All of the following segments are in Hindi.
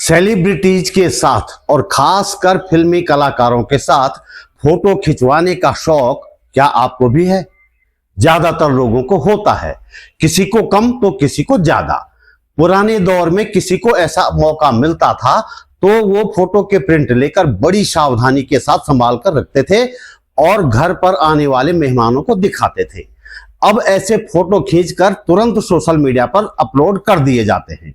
सेलिब्रिटीज के साथ और खासकर फिल्मी कलाकारों के साथ फोटो खिंचवाने का शौक क्या आपको भी है? ज्यादातर लोगों को होता है, किसी को कम तो किसी को ज्यादा। पुराने दौर में किसी को ऐसा मौका मिलता था तो वो फोटो के प्रिंट लेकर बड़ी सावधानी के साथ संभाल कर रखते थे और घर पर आने वाले मेहमानों को दिखाते थे। अब ऐसे फोटो खींचकर तुरंत सोशल मीडिया पर अपलोड कर दिए जाते हैं।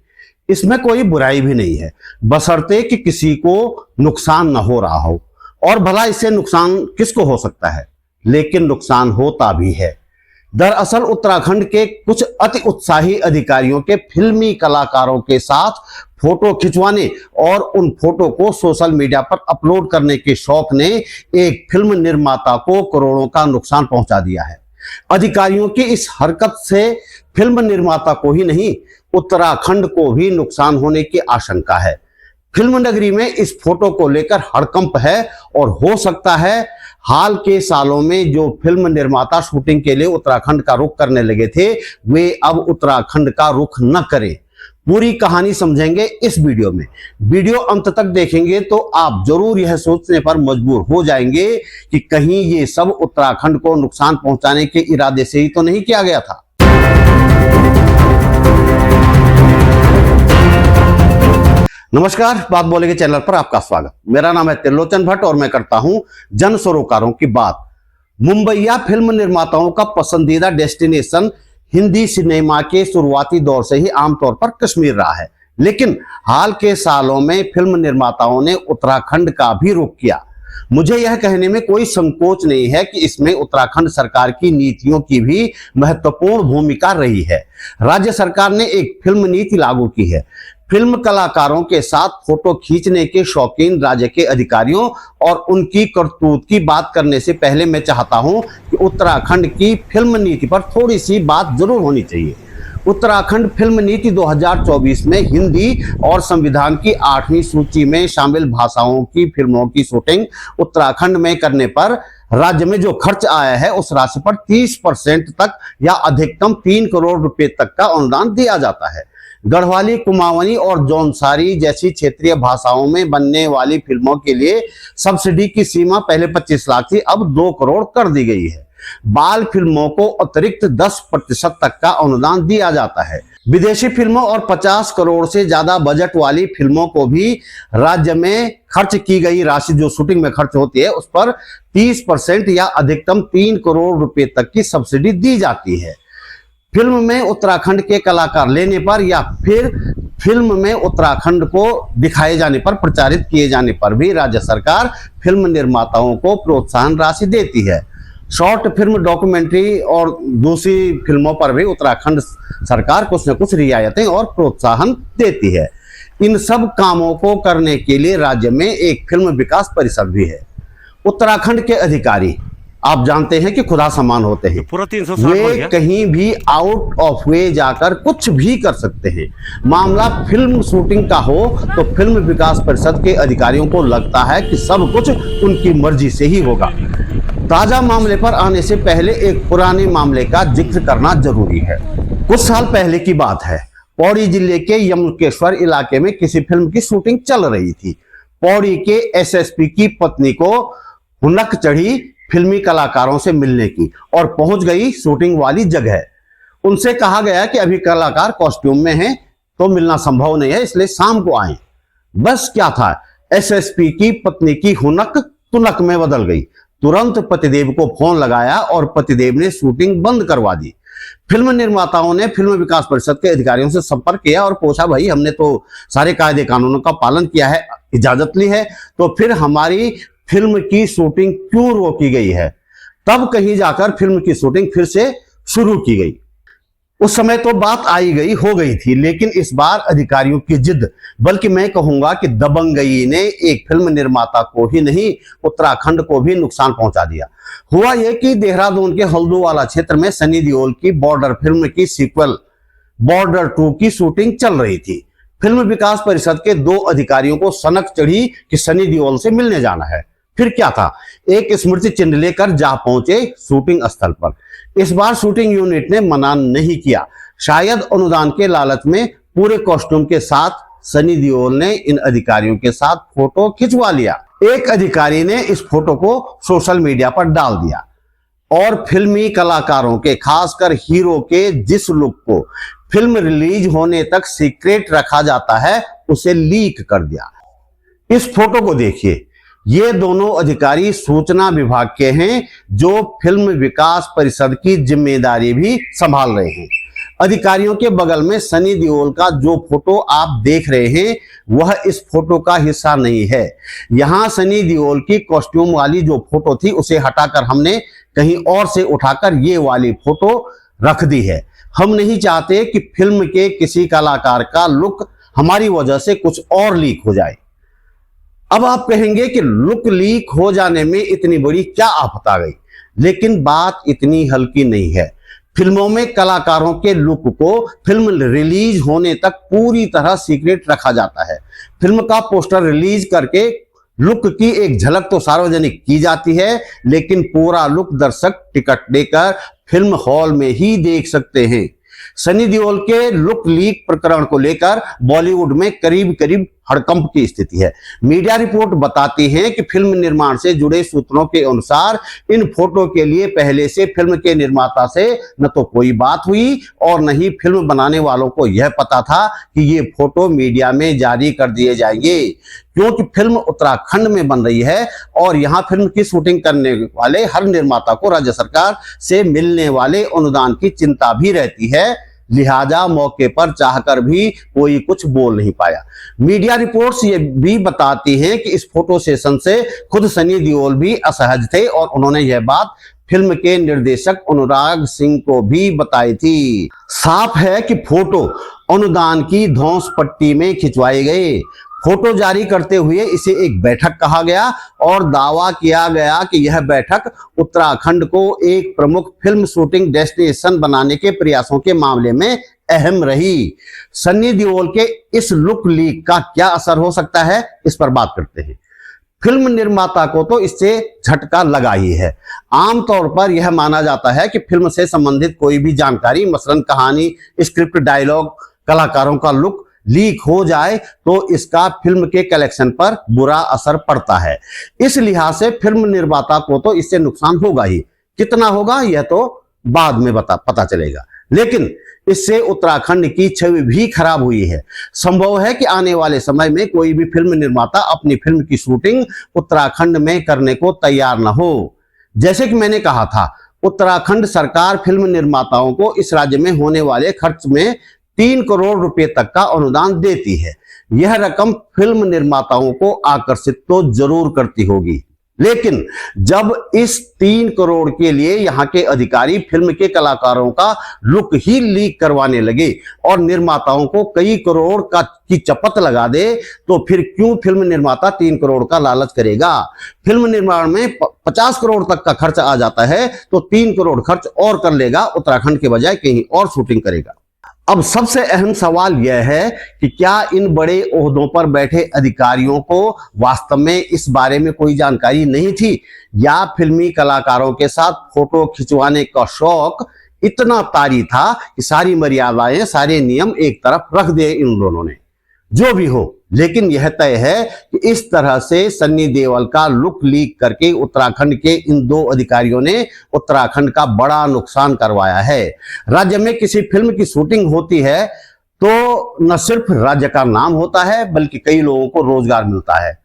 इसमें कोई बुराई भी नहीं है, बशर्ते कि किसी को नुकसान न हो रहा हो। और भला इससे नुकसान किसको हो सकता है, लेकिन नुकसान होता भी है। दरअसल उत्तराखंड के कुछ अति उत्साही अधिकारियों के फिल्मी कलाकारों के साथ फोटो खिंचवाने और उन फोटो को सोशल मीडिया पर अपलोड करने के शौक ने एक फिल्म निर्माता को करोड़ों का नुकसान पहुंचा दिया है। अधिकारियों की इस हरकत से फिल्म निर्माता को ही नहीं, उत्तराखंड को भी नुकसान होने की आशंका है। फिल्म नगरी में इस फोटो को लेकर हड़कंप है और हो सकता है हाल के सालों में जो फिल्म निर्माता शूटिंग के लिए उत्तराखंड का रुख करने लगे थे, वे अब उत्तराखंड का रुख न करें। पूरी कहानी समझेंगे इस वीडियो में। वीडियो अंत तक देखेंगे तो आप जरूर यह सोचने पर मजबूर हो जाएंगे कि कहीं ये सब उत्तराखंड को नुकसान पहुंचाने के इरादे से ही तो नहीं किया गया था। नमस्कार, बात बोलेंगे चैनल पर आपका स्वागत। मेरा नाम है त्रिलोचन भट्ट और मैं करता हूं जन सरोकारों की बात। मुंबईया फिल्म निर्माताओं का पसंदीदा डेस्टिनेशन हिंदी सिनेमा के शुरुआती दौर से ही आमतौर पर कश्मीर रहा है, लेकिन हाल के सालों में फिल्म निर्माताओं ने उत्तराखंड का भी रुख किया। मुझे यह कहने में कोई संकोच नहीं है कि इसमें उत्तराखंड सरकार की नीतियों की भी महत्वपूर्ण भूमिका रही है। राज्य सरकार ने एक फिल्म नीति लागू की है। फिल्म कलाकारों के साथ फोटो खींचने के शौकीन राज्य के अधिकारियों और उनकी करतूत की बात करने से पहले मैं चाहता हूं कि उत्तराखंड की फिल्म नीति पर थोड़ी सी बात जरूर होनी चाहिए। उत्तराखंड फिल्म नीति 2024 में हिंदी और संविधान की 8वीं सूची में शामिल भाषाओं की फिल्मों की शूटिंग उत्तराखंड में करने पर राज्य में जो खर्च आया है उस राशि पर 30% तक या अधिकतम 3 करोड़ रुपए तक का अनुदान दिया जाता है। गढ़वाली, कुमाऊनी और जौनसारी जैसी क्षेत्रीय भाषाओं में बनने वाली फिल्मों के लिए सब्सिडी की सीमा पहले 25 लाख थी, अब 2 करोड़ कर दी गई है। बाल फिल्मों को अतिरिक्त 10% तक का अनुदान दिया जाता है। विदेशी फिल्मों और 50 करोड़ से ज्यादा बजट वाली फिल्मों को भी राज्य में खर्च की गई राशि जो शूटिंग में खर्च होती है उस पर 30% या अधिकतम 3 करोड़ रुपए तक की सब्सिडी दी जाती है। फिल्म में उत्तराखंड के कलाकार लेने पर या फिर फिल्म में उत्तराखंड को दिखाए जाने पर, प्रचारित किए जाने पर भी राज्य सरकार फिल्म निर्माताओं को प्रोत्साहन राशि देती है। शॉर्ट फिल्म, डॉक्यूमेंट्री और दूसरी फिल्मों पर भी उत्तराखंड सरकार कुछ न कुछ रियायतें और प्रोत्साहन देती है। इन सब कामों को करने के लिए राज्य में एक फिल्म विकास परिषद भी है। उत्तराखंड के अधिकारी आप जानते हैं कि खुदा समान होते हैं, वे कहीं भी आउट ऑफ वे जाकर कुछ भी कर सकते हैं। मामला फिल्म शूटिंग का हो तो फिल्म विकास परिषद के अधिकारियों को लगता है कि सब कुछ उनकी मर्जी से ही होगा। ताजा मामले पर आने से पहले एक पुराने मामले का जिक्र करना जरूरी है। कुछ साल पहले की बात है, पौड़ी जिले के यमुकेश्वर इलाके में किसी फिल्म की शूटिंग चल रही थी। पौड़ी के एसएसपी की पत्नी को हुनक चढ़ी फिल्मी कलाकारों से मिलने की और पहुंच गई शूटिंग वाली जगह। उनसे कहा गया कि अभी कलाकार कॉस्ट्यूम में हैं तो मिलना संभव नहीं है, इसलिए शाम को आए। बस क्या था, एसएसपी की पत्नी की हुनक तुनक में बदल गई। तुरंत पतिदेव को फोन लगाया और पतिदेव ने शूटिंग बंद करवा दी। फिल्म निर्माताओं ने फिल्म विकास परिषद के अधिकारियों से संपर्क किया और पूछा, भाई हमने तो सारे कायदे कानूनों का पालन किया है, इजाजत ली है, तो फिर हमारी फिल्म की शूटिंग क्यों रोकी गई है? तब कहीं जाकर फिल्म की शूटिंग फिर से शुरू की गई। उस समय तो बात आई गई हो गई थी, लेकिन इस बार अधिकारियों की जिद, बल्कि मैं कहूंगा कि दबंगई ने एक फिल्म निर्माता को ही नहीं, उत्तराखंड को भी नुकसान पहुंचा दिया। हुआ यह कि देहरादून के हल्दूवाला क्षेत्र में सनी देओल की बॉर्डर फिल्म की सीक्वल बॉर्डर 2 की शूटिंग चल रही थी। फिल्म विकास परिषद के 2 अधिकारियों को सनक चढ़ी कि सनी देओल से मिलने जाना है। फिर क्या था, एक स्मृति चिन्ह लेकर जा पहुंचे शूटिंग स्थल पर। इस बार शूटिंग यूनिट ने मना नहीं किया, शायद अनुदान के लालच में पूरे कॉस्ट्यूम के साथ सनी देओल ने इन अधिकारियों के साथ फोटो खिंचवा लिया। एक अधिकारी ने इस फोटो को सोशल मीडिया पर डाल दिया और फिल्मी कलाकारों के, खासकर हीरो के जिस लुक को फिल्म रिलीज होने तक सीक्रेट रखा जाता है उसे लीक कर दिया। इस फोटो को देखिए, ये दोनों अधिकारी सूचना विभाग के हैं जो फिल्म विकास परिषद की जिम्मेदारी भी संभाल रहे हैं। अधिकारियों के बगल में सनी देओल का जो फोटो आप देख रहे हैं वह इस फोटो का हिस्सा नहीं है। यहां सनी देओल की कॉस्ट्यूम वाली जो फोटो थी उसे हटाकर हमने कहीं और से उठाकर ये वाली फोटो रख दी है। हम नहीं चाहते कि फिल्म के किसी कलाकार का लुक हमारी वजह से कुछ और लीक हो जाए। अब आप कहेंगे कि लुक लीक हो जाने में इतनी बड़ी क्या आफत आ गई, लेकिन बात इतनी हल्की नहीं है। फिल्मों में कलाकारों के लुक को फिल्म रिलीज होने तक पूरी तरह सीक्रेट रखा जाता है। फिल्म का पोस्टर रिलीज करके लुक की एक झलक तो सार्वजनिक की जाती है, लेकिन पूरा लुक दर्शक टिकट देकर फिल्म हॉल में ही देख सकते हैं। सनी देओल के लुक लीक प्रकरण को लेकर बॉलीवुड में करीब करीब हड़कंप की स्थिति है। मीडिया रिपोर्ट बताती है कि फिल्म निर्माण से जुड़े सूत्रों के अनुसार इन फोटो के लिए पहले से फिल्म के निर्माता से न तो कोई बात हुई और न ही फिल्म बनाने वालों को यह पता था कि ये फोटो मीडिया में जारी कर दिए जाएंगे, क्योंकि फिल्म उत्तराखंड में बन रही है और यहाँ फिल्म की शूटिंग करने वाले हर निर्माता को राज्य सरकार से मिलने वाले अनुदान की चिंता भी रहती है। लिहाजा मौके पर चाहकर भी कोई कुछ बोल नहीं पाया। मीडिया रिपोर्ट्स ये भी बताती हैं कि इस फोटो सेशन से खुद सनी देओल भी असहज थे और उन्होंने यह बात फिल्म के निर्देशक अनुराग सिंह को भी बताई थी। साफ है कि फोटो अनुदान की धौंस पट्टी में खिंचवाए गए। फोटो जारी करते हुए इसे एक बैठक कहा गया और दावा किया गया कि यह बैठक उत्तराखंड को एक प्रमुख फिल्म शूटिंग डेस्टिनेशन बनाने के प्रयासों के मामले में अहम रही। सनी देओल के इस लुक लीक का क्या असर हो सकता है, इस पर बात करते हैं। फिल्म निर्माता को तो इससे झटका लगा ही है। आमतौर पर यह माना जाता है कि फिल्म से संबंधित कोई भी जानकारी, मसलन कहानी, स्क्रिप्ट, डायलॉग, कलाकारों का लुक लीक हो जाए तो इसका फिल्म के कलेक्शन पर बुरा असर पड़ता है। इस लिहाज से फिल्म निर्माता को तो इससे नुकसान होगा ही। कितना होगा यह तो बाद में पता चलेगा, लेकिन इससे उत्तराखंड की छवि भी खराब हुई है। संभव है कि आने वाले समय में कोई भी फिल्म निर्माता अपनी फिल्म की शूटिंग उत्तराखंड में करने को तैयार न हो। जैसे कि मैंने कहा था, उत्तराखंड सरकार फिल्म निर्माताओं को इस राज्य में होने वाले खर्च में 3 करोड़ रुपए तक का अनुदान देती है। यह रकम फिल्म निर्माताओं को आकर्षित तो जरूर करती होगी, लेकिन जब इस 3 करोड़ के लिए यहाँ के अधिकारी फिल्म के कलाकारों का लुक ही लीक करवाने लगे और निर्माताओं को कई करोड़ की चपत लगा दे, तो फिर क्यों फिल्म निर्माता 3 करोड़ का लालच करेगा। फिल्म निर्माण में 50 करोड़ तक का खर्च आ जाता है तो 3 करोड़ खर्च और कर लेगा, उत्तराखंड के बजाय कहीं और शूटिंग करेगा। अब सबसे अहम सवाल यह है कि क्या इन बड़े ओहदों पर बैठे अधिकारियों को वास्तव में इस बारे में कोई जानकारी नहीं थी, या फिल्मी कलाकारों के साथ फोटो खिंचवाने का शौक इतना तारी था कि सारी मर्यादाएं, सारे नियम एक तरफ रख दिए इन दोनों ने। जो भी हो, लेकिन यह तय है कि इस तरह से सनी देओल का लुक लीक करके उत्तराखंड के इन 2 अधिकारियों ने उत्तराखंड का बड़ा नुकसान करवाया है। राज्य में किसी फिल्म की शूटिंग होती है तो न सिर्फ राज्य का नाम होता है, बल्कि कई लोगों को रोजगार मिलता है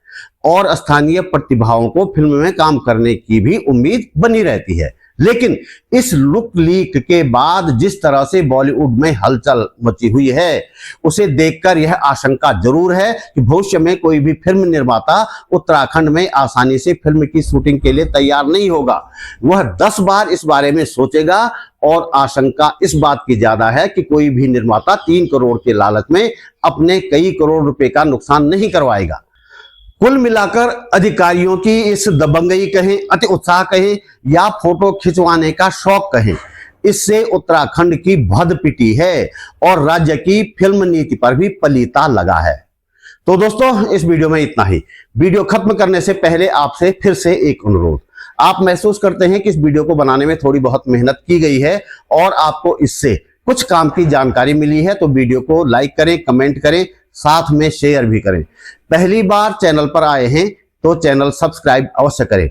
और स्थानीय प्रतिभाओं को फिल्म में काम करने की भी उम्मीद बनी रहती है। लेकिन इस लुक लीक के बाद जिस तरह से बॉलीवुड में हलचल मची हुई है, उसे देखकर यह आशंका जरूर है कि भविष्य में कोई भी फिल्म निर्माता उत्तराखंड में आसानी से फिल्म की शूटिंग के लिए तैयार नहीं होगा। वह 10 बार इस बारे में सोचेगा और आशंका इस बात की ज्यादा है कि कोई भी निर्माता 3 करोड़ के लालच में अपने कई करोड़ रुपए का नुकसान नहीं करवाएगा। कुल मिलाकर अधिकारियों की इस दबंगई कहें, अति उत्साह कहें या फोटो खिंचवाने का शौक कहें, इससे उत्तराखंड की भद पिटी है और राज्य की फिल्म नीति पर भी पलीता लगा है। तो दोस्तों, इस वीडियो में इतना ही। वीडियो खत्म करने से पहले आपसे फिर से एक अनुरोध। आप महसूस करते हैं कि इस वीडियो को बनाने में थोड़ी बहुत मेहनत की गई है और आपको इससे कुछ काम की जानकारी मिली है, तो वीडियो को लाइक करें, कमेंट करें, साथ में शेयर भी करें। पहली बार चैनल पर आए हैं तो चैनल सब्सक्राइब अवश्य करें।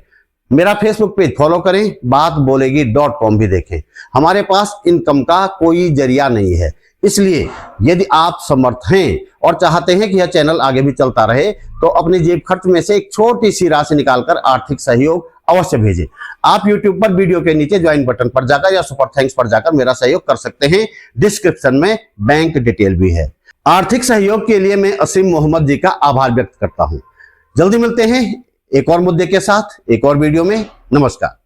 मेरा फेसबुक पेज फॉलो करें, बात बोलेगी.com भी देखें। हमारे पास इनकम का कोई जरिया नहीं है, इसलिए यदि आप समर्थ हैं और चाहते हैं कि यह चैनल आगे भी चलता रहे तो अपने जेब खर्च में से एक छोटी सी राशि निकालकर आर्थिक सहयोग अवश्य भेजें। आप YouTube पर वीडियो के नीचे ज्वाइन बटन पर जाकर या सुपर थैंक्स पर जाकर मेरा सहयोग कर सकते हैं। डिस्क्रिप्शन में बैंक डिटेल भी है। आर्थिक सहयोग के लिए मैं असीम मोहम्मद जी का आभार व्यक्त करता हूं। जल्दी मिलते हैं एक और मुद्दे के साथ एक और वीडियो में। नमस्कार।